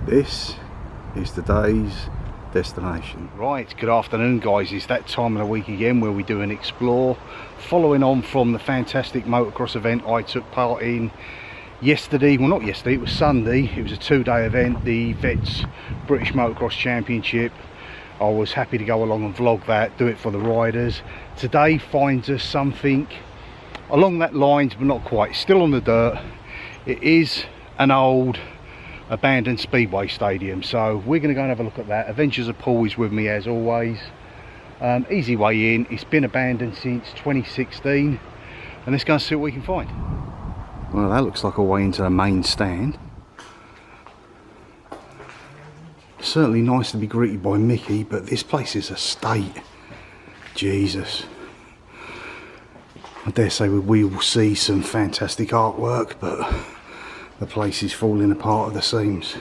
This is today's destination. Right, good afternoon guys. It's that time of the week again where we do an explore, following on from the fantastic motocross event I took part in yesterday. Well, not yesterday, it was Sunday. It was a two-day event, the Vets British Motocross Championship. I was happy to go along and vlog that, do it for the riders. Today finds us something along that lines, but not quite, still on the dirt. It is an old abandoned speedway stadium, so we're going to go and have a look at that. Adventures of Paul is with me as always. Easy way in. It's been abandoned since 2016, and let's go and see what we can find. Well, that looks like a way into the main stand. Certainly nice to be greeted by Mickey, but this place is a state. Jesus, I dare say we will see some fantastic artwork, but the place is falling apart at the seams.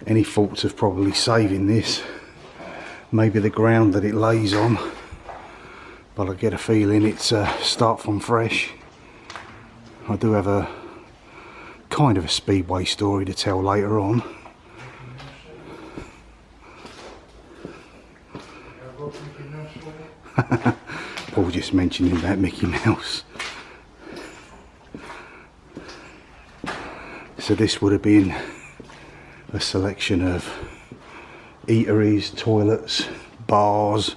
Any thoughts of probably saving this? Maybe the ground that it lays on, but I get a feeling it's start from fresh. I do have a kind of a speedway story to tell later on. Paul just mentioning about Mickey Mouse. So this would have been a selection of eateries, toilets, bars,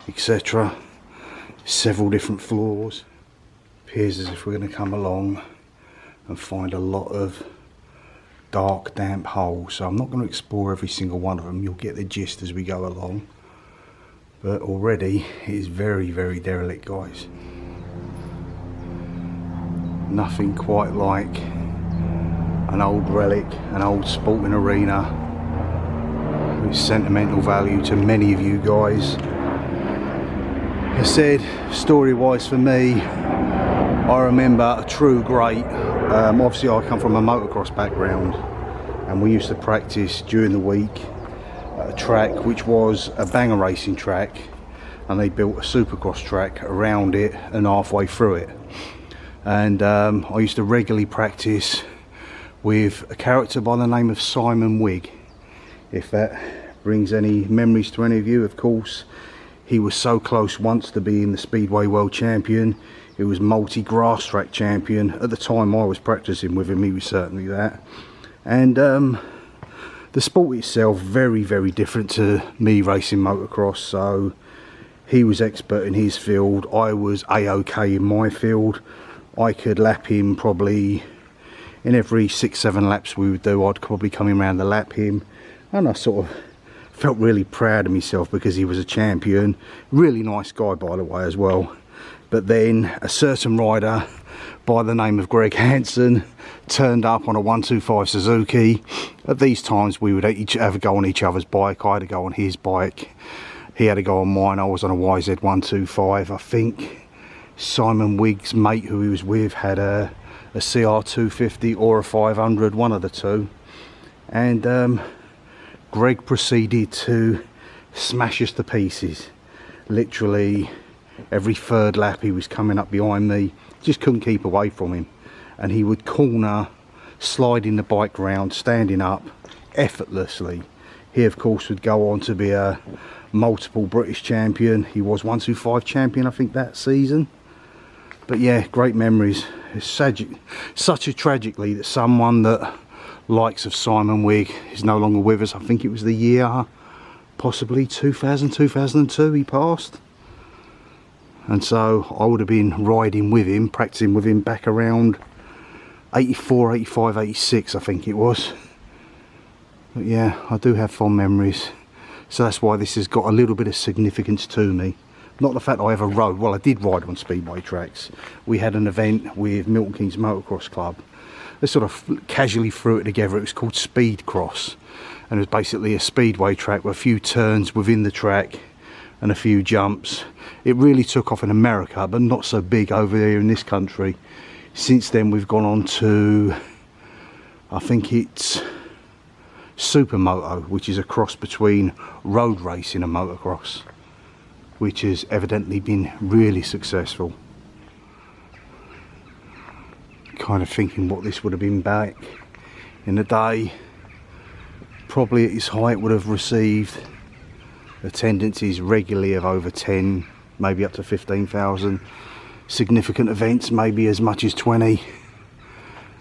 etc. Several different floors. Appears as if we're going to come along and find a lot of dark, damp holes. So I'm not going to explore every single one of them. You'll get the gist as we go along. But already it is very, very derelict, guys. Nothing quite like an old relic, an old sporting arena with sentimental value to many of you guys. I said, story wise for me, I remember a true great. Obviously I come from a motocross background, and we used to practice during the week at a track which was a banger racing track, and they built a supercross track around it and halfway through it. And I used to regularly practice with a character by the name of Simon Wigg. If that brings any memories to any of you, of course, he was so close once to being the Speedway World Champion. He was multi-grass track champion. At the time I was practicing with him, he was certainly that. And the sport itself, very, very different to me racing motocross. So he was expert in his field, I was A-OK in my field. I could lap him probably in every 6-7 laps we would do. I'd probably come in around to lap him, and I sort of felt really proud of myself because he was a champion. Really nice guy, by the way, as well. But then a certain rider by the name of Greg Hansen turned up on a 125 Suzuki. At these times we would each have a go on each other's bike. I had to go on his bike, he had to go on mine. I was on a YZ125. I think Simon Wigg's mate who he was with had a CR250 or a 500, one of the two. And Greg proceeded to smash us to pieces. Literally every third lap he was coming up behind me, just couldn't keep away from him, and he would corner, sliding the bike round, standing up effortlessly. He of course would go on to be a multiple British champion. He was 125 champion I think that season. But yeah, great memories. It's such a tragically that someone that likes of Simon Wigg is no longer with us. I think it was the year possibly 2000, 2002 he passed. And so I would have been riding with him, practicing with him back around 84, 85, 86 I think it was. But yeah, I do have fond memories. So that's why this has got a little bit of significance to me. Not the fact I ever rode, well I did ride on speedway tracks. We had an event with Milton Keynes Motocross Club. They sort of casually threw it together. It was called Speed Cross, and it was basically a speedway track with a few turns within the track and a few jumps. It really took off in America, but not so big over here in this country. Since then we've gone on to, I think it's Supermoto, which is a cross between road racing and motocross, which has evidently been really successful. Kind of thinking what this would have been back in the day. probably at its height would have received attendances regularly of over 10, maybe up to 15,000. Significant events maybe as much as 20.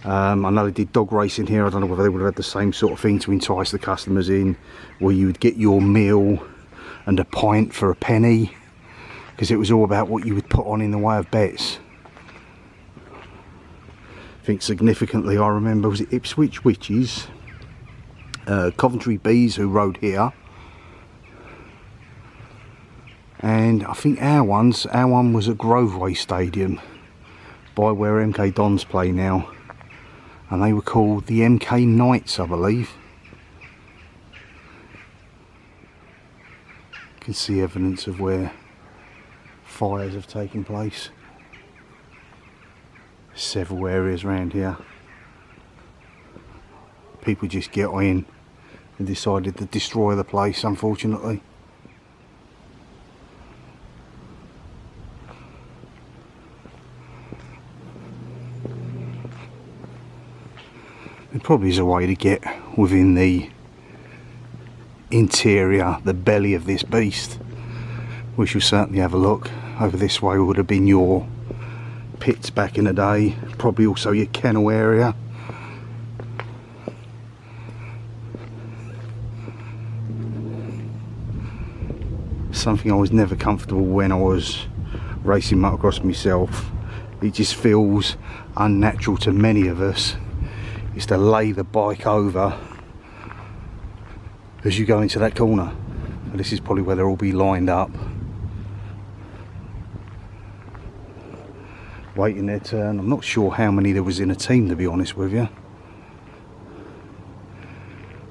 I know they did dog racing here. I don't know whether they would have had the same sort of thing to entice the customers in, where you would get your meal and a pint for a penny, because it was all about what you would put on in the way of bets. I think significantly, I remember, was it Ipswich Witches, Coventry Bees, who rode here, and I think our one was at Groveway Stadium, by where MK Dons play now, and they were called the MK Knights, I believe. You can see evidence of where fires have taken place. Several areas around here. People just get in and decided to destroy the place, unfortunately. There probably is a way to get within the interior, the belly of this beast. We shall certainly have a look. Over this way would have been your pits back in the day, probably also your kennel area. Something I was never comfortable when I was racing motocross myself. It just feels unnatural to many of us, is to lay the bike over as you go into that corner. And this is probably where they'll all be lined up, waiting their turn. I'm not sure how many there was in a team, to be honest with you.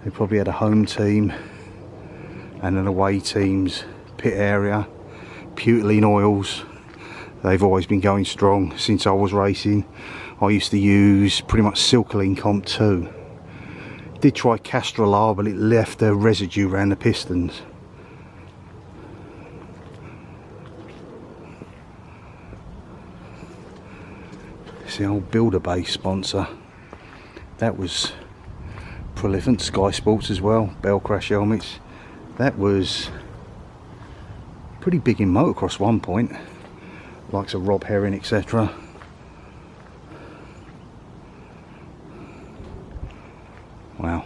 They probably had a home team and an away team's pit area. Butylene oils, they've always been going strong since I was racing. I used to use pretty much Silcoline Comp 2. Did try Castrol R, but it left a residue around the pistons. It's the old Builder Base sponsor. That was Prolific. Sky Sports as well, Bell Crash helmets. That was pretty big in motocross one point, likes of Rob Herring, etc. Wow.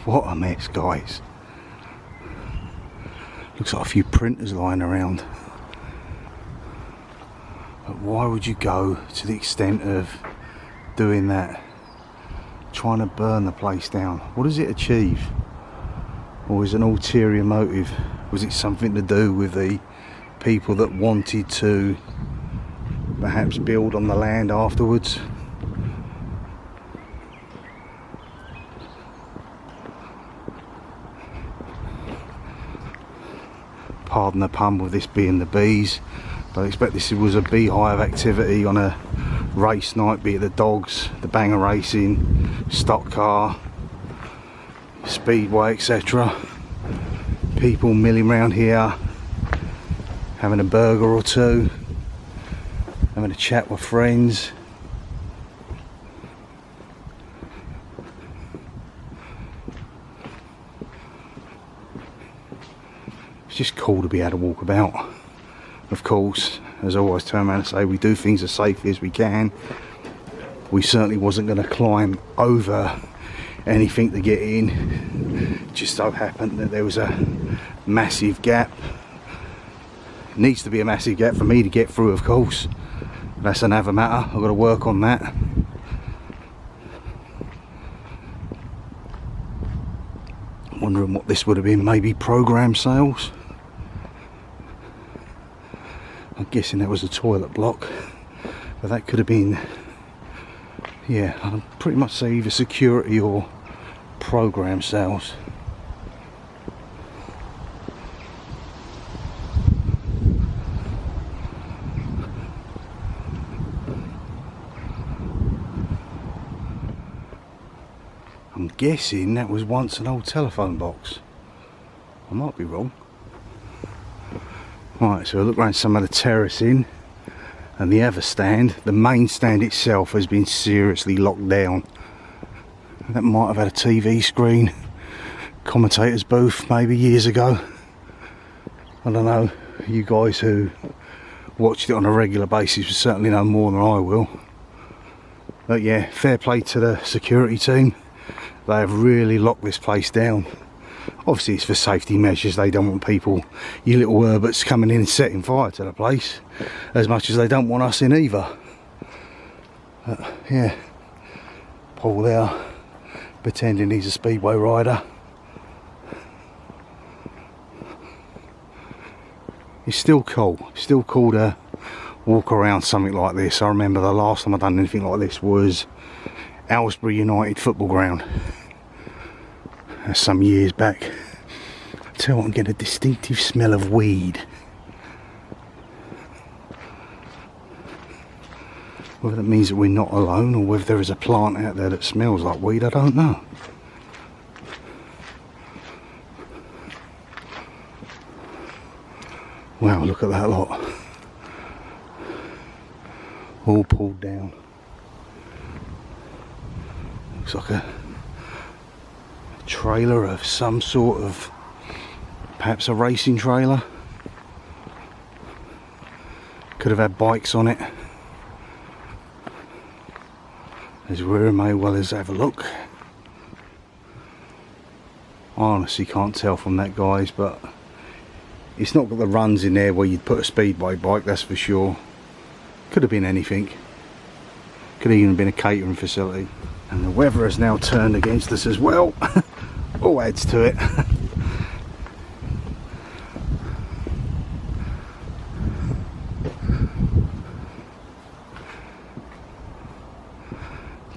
What a mess, guys. Looks like a few printers lying around. But why would you go to the extent of doing that? Trying to burn the place down. What does it achieve? Or is it an ulterior motive? Was it something to do with the people that wanted to perhaps build on the land afterwards? Pardon the pun with this being the bees, but I expect this was a beehive activity on a race night, be it the dogs, the banger racing, stock car, speedway, etc. People milling around here, having a burger or two, having a chat with friends. It's just cool to be able to walk about. Of course, as I always turn around and say, we do things as safely as we can. We certainly wasn't going to climb over anything to get in. It just so happened that there was a massive gap. It needs to be a massive gap for me to get through, of course. That's another matter. I've got to work on that. Wondering what this would have been, maybe program sales. I'm guessing that was a toilet block, but that could have been, yeah, I'd pretty much say either security or program sales. guessing that was once an old telephone box. I might be wrong. Right, so I look around some of the terracing and the other stand. The main stand itself has been seriously locked down. That might have had a TV screen, commentator's booth maybe years ago. I don't know, you guys who watched it on a regular basis will certainly know more than I will. But yeah, fair play to the security team. They have really locked this place down. Obviously it's for safety measures. They don't want people, you little herberts, coming in and setting fire to the place, as much as they don't want us in either. But yeah, Paul there pretending he's a speedway rider. It's still cool to walk around something like this. I remember the last time I've done anything like this was Aylesbury United football ground. That's some years back. I tell you what, I get a distinctive smell of weed. Whether that means that we're not alone or whether there is a plant out there that smells like weed, I don't know. Wow, look at that lot. All pulled down. Looks like a trailer of some sort of, perhaps a racing trailer. Could have had bikes on it. As we may well as have a look. I honestly can't tell from that, guys, but it's not got the runs in there where you'd put a speedway bike, that's for sure. Could have been anything. Could have even been a catering facility. And the weather has now turned against us as well. All adds to it.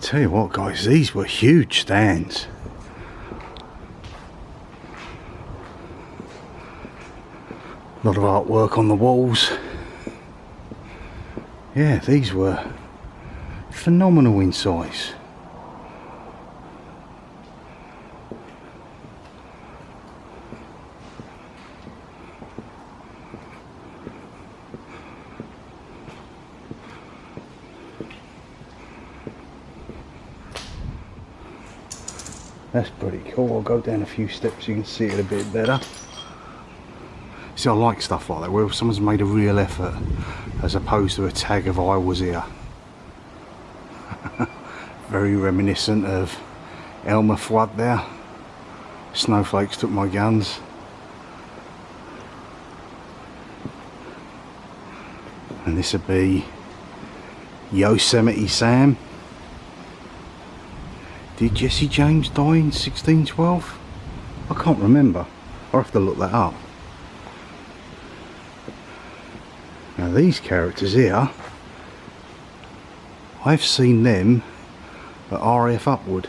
Tell you what, guys, these were huge stands. A lot of artwork on the walls. Yeah, these were phenomenal in size. That's pretty cool. I'll go down a few steps so you can see it a bit better. See, I like stuff like that, where someone's made a real effort as opposed to a tag of "I was here." Very reminiscent of Elmer Fudd there. Snowflakes took my guns. And this would be Yosemite Sam. Did Jesse James die in 1612? I can't remember. I'll have to look that up. Now these characters here, I've seen them at RF Upward.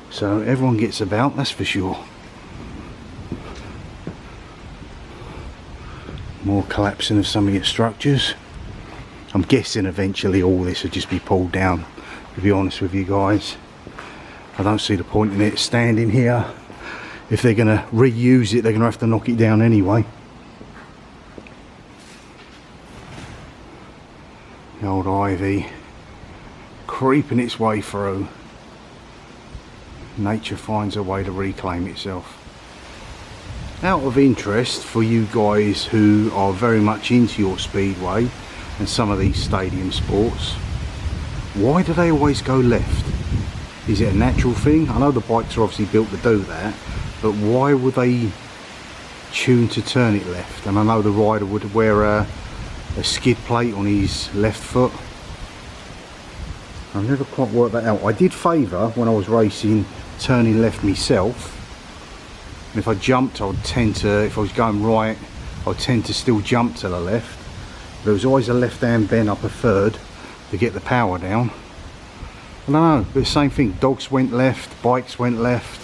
So everyone gets about, that's for sure. More collapsing of some of your structures. I'm guessing eventually all this will just be pulled down, to be honest with you guys. I don't see the point in it standing here. If they're going to reuse it, they're going to have to knock it down anyway. The old ivy creeping its way through. Nature finds a way to reclaim itself. Out of interest for you guys who are very much into your speedway and some of these stadium sports, why do they always go left? Is it a natural thing? I know the bikes are obviously built to do that, but why would they tune to turn it left? And I know the rider would wear a skid plate on his left foot. I've never quite worked that out. I did favour, when I was racing, turning left myself. And if I jumped, I would tend to, if I was going right, I would tend to still jump to the left. There was always a left hand bend I preferred to get the power down. I don't know, but the same thing, dogs went left, bikes went left.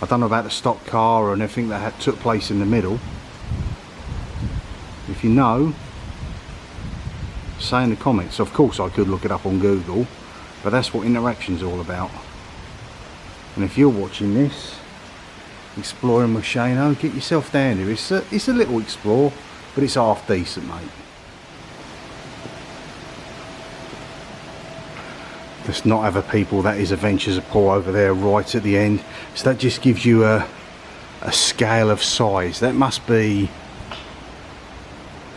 I don't know about the stock car or anything that took place in the middle. If you know, say in the comments. Of course I could look it up on Google, but that's what interaction's all about. And if you're watching this, exploring with Shano, get yourself down here. It's a little explore, but it's half decent, mate. Let's not have a people. That is Adventures of Paul over there right at the end. So that just gives you a scale of size. That must be,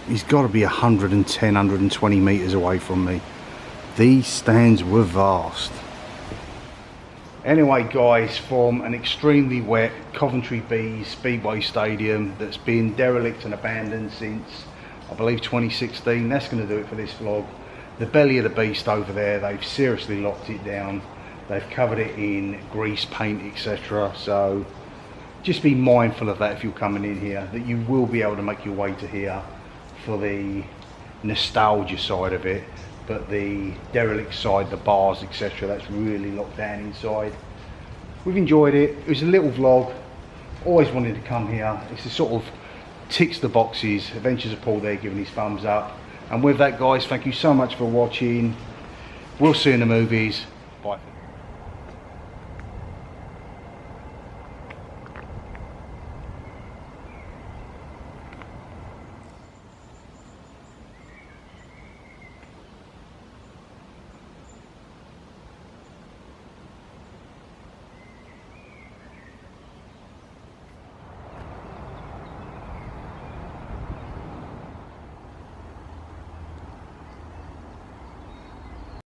he's got to be 110, 120 metres away from me. These stands were vast. Anyway guys, from an extremely wet Coventry Speedway Stadium that's been derelict and abandoned since I believe 2016, that's going to do it for this vlog. The belly of the beast over there, they've seriously locked it down. They've covered it in grease paint, etc. So just be mindful of that if you're coming in here, that you will be able to make your way to here for the nostalgia side of it. But the derelict side, the bars, etc., that's really locked down inside. We've enjoyed it. It was a little vlog. Always wanted to come here. It's a sort of ticks the boxes. Adventures of Paul there giving his thumbs up. And with that guys, thank you so much for watching. We'll see you in the movies. Bye.